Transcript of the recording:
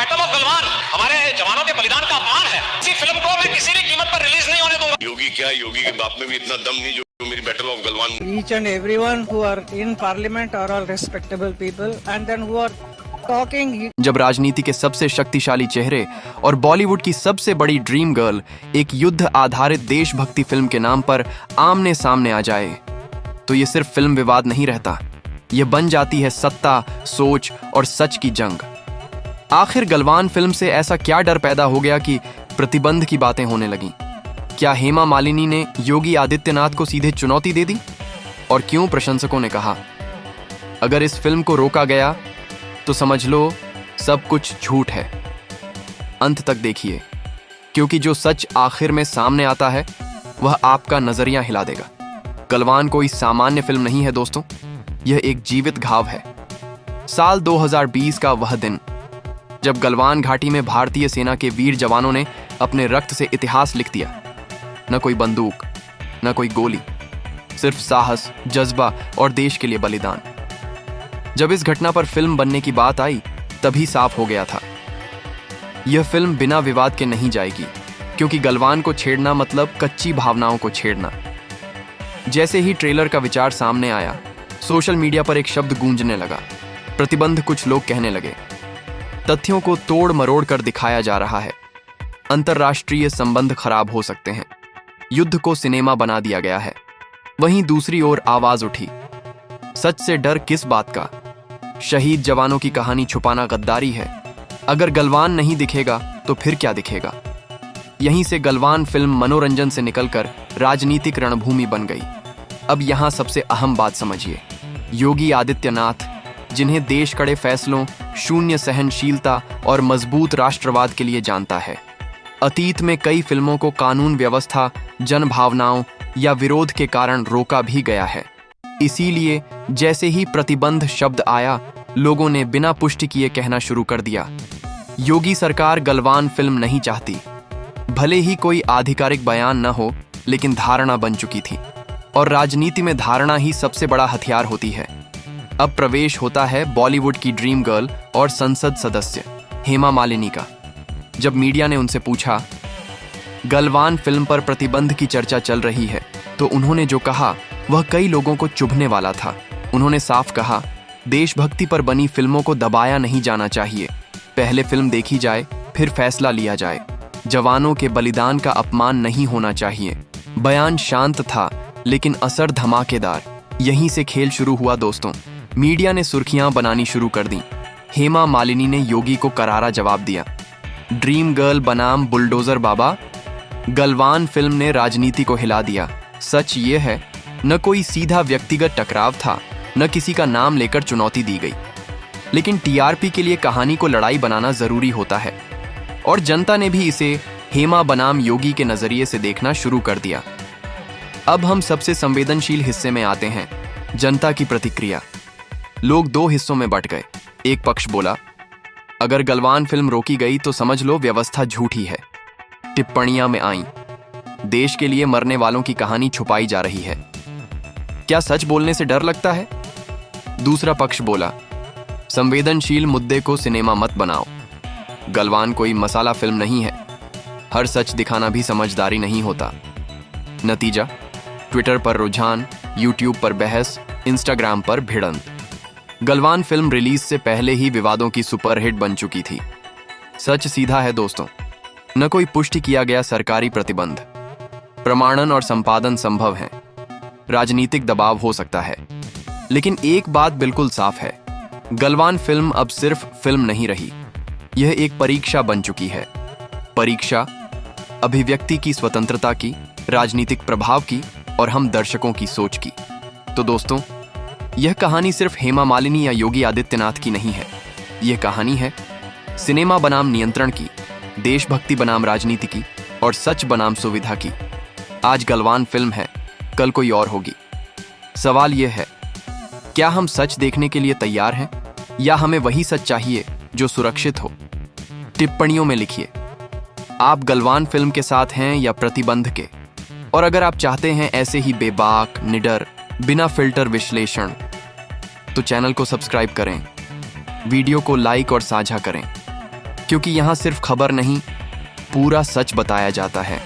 Battle of Galwan हमारे जवानों के बलिदान का अपमान है। इसी फिल्म को मैं किसी भी कीमत पर रिलीज नहीं होने दूंगा। योगी क्या, योगी के बाप में भी इतना दम नहीं जो मेरी battle of Galwan. Each and everyone who are in parliament are all respectable people and then who are talking. जब राजनीति के सबसे शक्तिशाली चेहरे और बॉलीवुड की सबसे बड़ी ड्रीम गर्ल एक युद्ध आधारित देशभक्ति फिल्म के नाम पर आमने सामने आ जाए तो ये सिर्फ फिल्म विवाद नहीं रहता, ये बन जाती है सत्ता, सोच और सच की जंग। आखिर गलवान फिल्म से ऐसा क्या डर पैदा हो गया कि प्रतिबंध की बातें होने लगीं? क्या हेमा मालिनी ने योगी आदित्यनाथ को सीधे चुनौती दे दी? और क्यों प्रशंसकों ने कहा अगर इस फिल्म को रोका गया तो समझ लो सब कुछ झूठ है? अंत तक देखिए, क्योंकि जो सच आखिर में सामने आता है वह आपका नजरिया हिला देगा। गलवान कोई सामान्य फिल्म नहीं है दोस्तों, यह एक जीवित घाव है। साल 2020 का वह दिन जब गलवान घाटी में भारतीय सेना के वीर जवानों ने अपने रक्त से इतिहास लिख दिया। न कोई बंदूक, न कोई गोली, सिर्फ साहस, जज्बा और देश के लिए बलिदान। जब इस घटना पर फिल्म बनने की बात आई तभी साफ हो गया था यह फिल्म बिना विवाद के नहीं जाएगी, क्योंकि गलवान को छेड़ना मतलब कच्ची भावनाओं को छेड़ना। जैसे ही ट्रेलर का विचार सामने आया, सोशल मीडिया पर एक शब्द गूंजने लगा, प्रतिबंध। कुछ लोग कहने लगे तथ्यों को तोड़ मरोड़ कर दिखाया जा रहा है, अंतर्राष्ट्रीय संबंध खराब हो सकते हैं, युद्ध को सिनेमा बना दिया गया है। वहीं दूसरी ओर आवाज उठी, सच से डर किस बात का? शहीद जवानों की कहानी छुपाना गद्दारी है। अगर गलवान नहीं दिखेगा तो फिर क्या दिखेगा? यहीं से गलवान फिल्म मनोरंजन से निकलकर राजनीतिक रणभूमि बन गई। अब यहां सबसे अहम बात समझिए, योगी आदित्यनाथ, जिन्हें देश कड़े फैसलों, शून्य सहनशीलता और मजबूत राष्ट्रवाद के लिए जानता है, अतीत में कई फिल्मों को कानून व्यवस्था, जन भावनाओं या विरोध के कारण रोका भी गया है। इसीलिए जैसे ही प्रतिबंध शब्द आया, लोगों ने बिना पुष्टि किए कहना शुरू कर दिया, योगी सरकार गलवान फिल्म नहीं चाहती। भले ही कोई आधिकारिक बयान न हो, लेकिन धारणा बन चुकी थी, और राजनीति में धारणा ही सबसे बड़ा हथियार होती है। अब प्रवेश होता है बॉलीवुड की ड्रीम गर्ल और संसद सदस्य हेमा मालिनी का। जब मीडिया ने उनसे पूछा गलवान फिल्म पर प्रतिबंध की चर्चा चल रही है, तो उन्होंने जो कहा वह कई लोगों को चुभने वाला था। उन्होंने साफ कहा, देशभक्ति पर बनी फिल्मों को दबाया नहीं जाना चाहिए, पहले फिल्म देखी जाए फिर फैसला लिया जाए। जवानों के बलिदान का अपमान नहीं होना चाहिए। बयान शांत था लेकिन असर धमाकेदार। यहीं से खेल शुरू हुआ दोस्तों। मीडिया ने सुर्खियां बनानी शुरू कर दी। हेमा मालिनी ने योगी को करारा जवाब दिया, ड्रीम गर्ल बनाम बुलडोजर बाबा। गलवान फिल्म ने राजनीति को हिला दिया। सच ये है, न कोई सीधा व्यक्तिगत टकराव था, न किसी का नाम लेकर चुनौती दी गई, लेकिन टीआरपी के लिए कहानी को लड़ाई बनाना जरूरी होता है, और जनता ने भी इसे हेमा बनाम योगी के नजरिए से देखना शुरू कर दिया। अब हम सबसे संवेदनशील हिस्से में आते हैं, जनता की प्रतिक्रिया। लोग दो हिस्सों में बंट गए। एक पक्ष बोला, अगर गलवान फिल्म रोकी गई तो समझ लो व्यवस्था झूठी है। टिप्पणियां में आईं, देश के लिए मरने वालों की कहानी छुपाई जा रही है। क्या सच बोलने से डर लगता है? दूसरा पक्ष बोला, संवेदनशील मुद्दे को सिनेमा मत बनाओ। गलवान कोई मसाला फिल्म नहीं है, हर सच दिखाना भी समझदारी नहीं होता। नतीजा, ट्विटर पर रुझान, यूट्यूब पर बहस, इंस्टाग्राम पर भिड़ंत। गलवान फिल्म रिलीज से पहले ही विवादों की सुपरहिट बन चुकी थी। सच सीधा है दोस्तों, न कोई पुष्टि किया गया सरकारी प्रतिबंध, प्रमाणन और संपादन संभव है, राजनीतिक दबाव हो सकता है, लेकिन एक बात बिल्कुल साफ है, गलवान फिल्म अब सिर्फ फिल्म नहीं रही, यह एक परीक्षा बन चुकी है। परीक्षा अभिव्यक्ति की स्वतंत्रता की, राजनीतिक प्रभाव की और हम दर्शकों की सोच की। तो दोस्तों, यह कहानी सिर्फ हेमा मालिनी या योगी आदित्यनाथ की नहीं है, यह कहानी है सिनेमा बनाम नियंत्रण की, देशभक्ति बनाम राजनीति की और सच बनाम सुविधा की। आज गलवान फिल्म है, कल कोई और होगी। सवाल यह है, क्या हम सच देखने के लिए तैयार हैं या हमें वही सच चाहिए जो सुरक्षित हो? टिप्पणियों में लिखिए, आप गलवान फिल्म के साथ हैं या प्रतिबंध के? और अगर आप चाहते हैं ऐसे ही बेबाक, निडर, बिना फिल्टर विश्लेषण, तो चैनल को सब्सक्राइब करें, वीडियो को लाइक और साझा करें। क्योंकि यहाँ सिर्फ खबर नहीं, पूरा सच बताया जाता है।